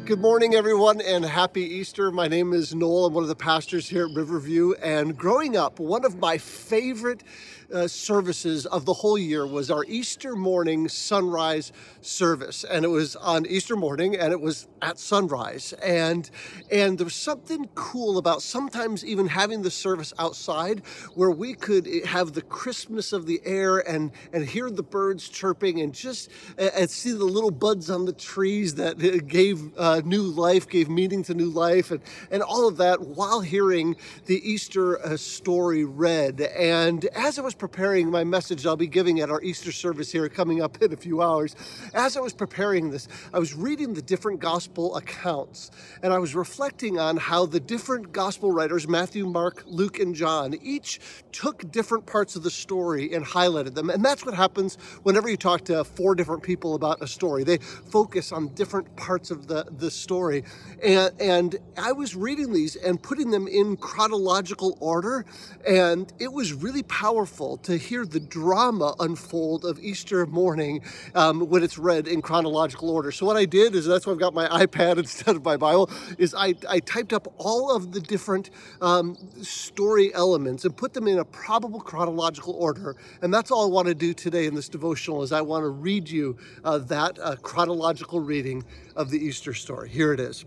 Good morning, everyone, and happy Easter. My name is Noel. I'm one of the pastors here at Riverview. And growing up, one of my favorite services of the whole year was our Easter morning sunrise service. And it was on Easter morning, and it was at sunrise. And there was something cool about sometimes even having the service outside where we could have the crispness of the air and hear the birds chirping and just and see the little buds on the trees that gave new life, gave meaning to new life, and all of that while hearing the Easter story read. And as I was preparing my message I'll be giving at our Easter service here coming up in a few hours, as I was preparing this, I was reading the different gospel accounts, and I was reflecting on how the different gospel writers, Matthew, Mark, Luke, and John, each took different parts of the story and highlighted them. And that's what happens whenever you talk to 4 different people about a story. They focus on different parts of the story. And I was reading these and putting them in chronological order, and it was really powerful to hear the drama unfold of Easter morning when it's read in chronological order. So what I did is, that's why I've got my iPad instead of my Bible, is I typed up all of the different story elements and put them in a probable chronological order. And that's all I want to do today in this devotional, is I want to read you that chronological reading of the Easter story. Here it is.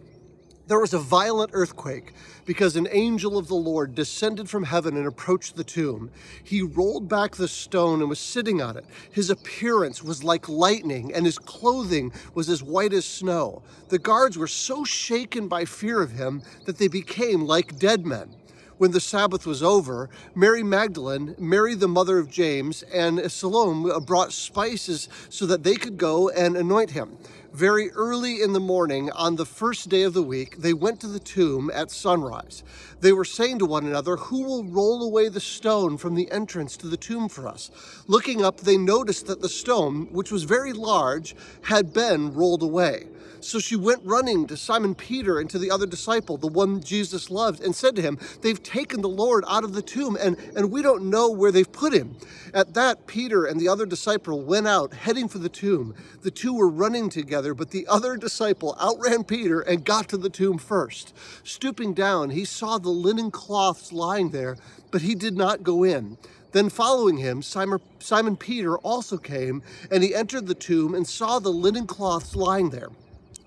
There was a violent earthquake because an angel of the Lord descended from heaven and approached the tomb. He rolled back the stone and was sitting on it. His appearance was like lightning, and his clothing was as white as snow. The guards were so shaken by fear of him that they became like dead men. When the Sabbath was over, Mary Magdalene, Mary the mother of James, and Salome brought spices so that they could go and anoint him. Very early in the morning, on the first day of the week, they went to the tomb at sunrise. They were saying to one another, "Who will roll away the stone from the entrance to the tomb for us?" Looking up, they noticed that the stone, which was very large, had been rolled away. So she went running to Simon Peter and to the other disciple, the one Jesus loved, and said to him, "They've taken the Lord out of the tomb, and we don't know where they've put him." At that, Peter and the other disciple went out, heading for the tomb. The two were running together, but the other disciple outran Peter and got to the tomb first. Stooping down, he saw the linen cloths lying there, but he did not go in. Then following him, Simon Peter also came, and he entered the tomb and saw the linen cloths lying there.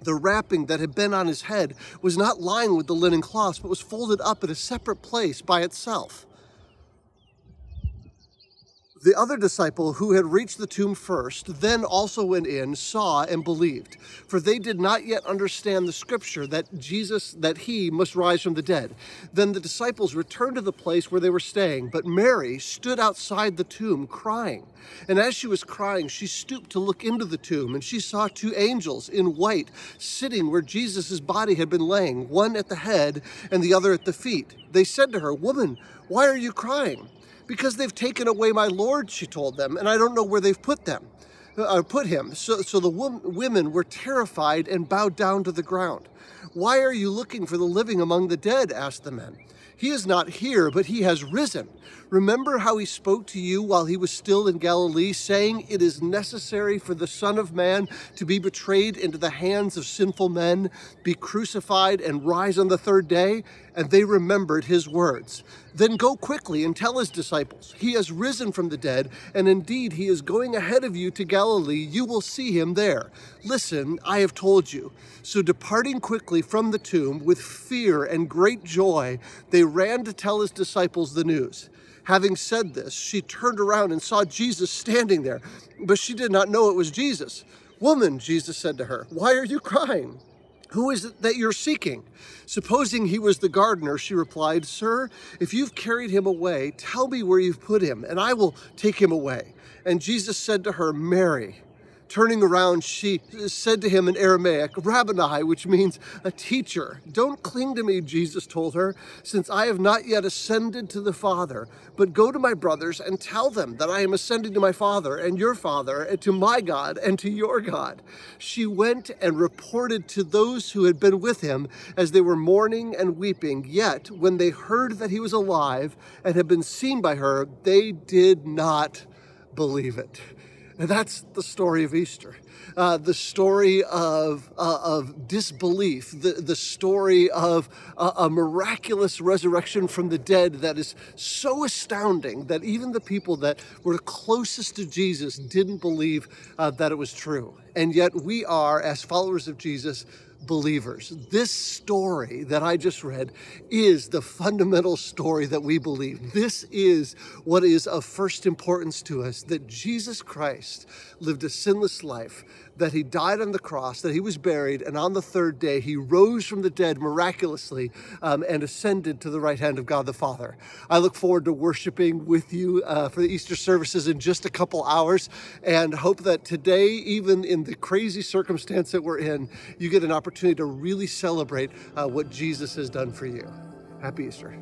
The wrapping that had been on his head was not lying with the linen cloths, but was folded up at a separate place by itself. The other disciple, who had reached the tomb first, then also went in, saw, and believed. For they did not yet understand the scripture that he must rise from the dead. Then the disciples returned to the place where they were staying, but Mary stood outside the tomb crying. And as she was crying, she stooped to look into the tomb, and she saw 2 angels in white sitting where Jesus' body had been laying, one at the head and the other at the feet. They said to her, "Woman, why are you crying?" "Because they've taken away my Lord," she told them, "and I don't know where they've put him." So the women were terrified and bowed down to the ground. "Why are you looking for the living among the dead?" asked the men. "He is not here, but he has risen. Remember how he spoke to you while he was still in Galilee, saying, 'It is necessary for the Son of Man to be betrayed into the hands of sinful men, be crucified, and rise on the 3rd day?' And they remembered his words. Then go quickly and tell his disciples, 'He has risen from the dead, and indeed he is going ahead of you to Galilee. You will see him there.' Listen, I have told you." So departing quickly from the tomb with fear and great joy, they ran to tell his disciples the news. Having said this, she turned around and saw Jesus standing there, but she did not know it was Jesus. "Woman," Jesus said to her, "why are you crying? Who is it that you're seeking?" Supposing he was the gardener, she replied, "Sir, if you've carried him away, tell me where you've put him, and I will take him away." And Jesus said to her, "Mary." Turning around, she said to him in Aramaic, "Rabboni," which means a teacher. "Don't cling to me," Jesus told her, "since I have not yet ascended to the Father. But go to my brothers and tell them that I am ascending to my Father and your Father, and to my God and to your God." She went and reported to those who had been with him as they were mourning and weeping. Yet, when they heard that he was alive and had been seen by her, they did not believe it. And that's the story of Easter, the story of disbelief, the story of a miraculous resurrection from the dead that is so astounding that even the people that were closest to Jesus didn't believe that it was true. And yet we are, as followers of Jesus, believers. This story that I just read is the fundamental story that we believe. This is what is of first importance to us, that Jesus Christ lived a sinless life, that he died on the cross, that he was buried, and on the third day he rose from the dead miraculously and ascended to the right hand of God the Father. I look forward to worshiping with you for the Easter services in just a couple hours, and hope that today, even in the crazy circumstance that we're in, you get an opportunity to really celebrate what Jesus has done for you. Happy Easter.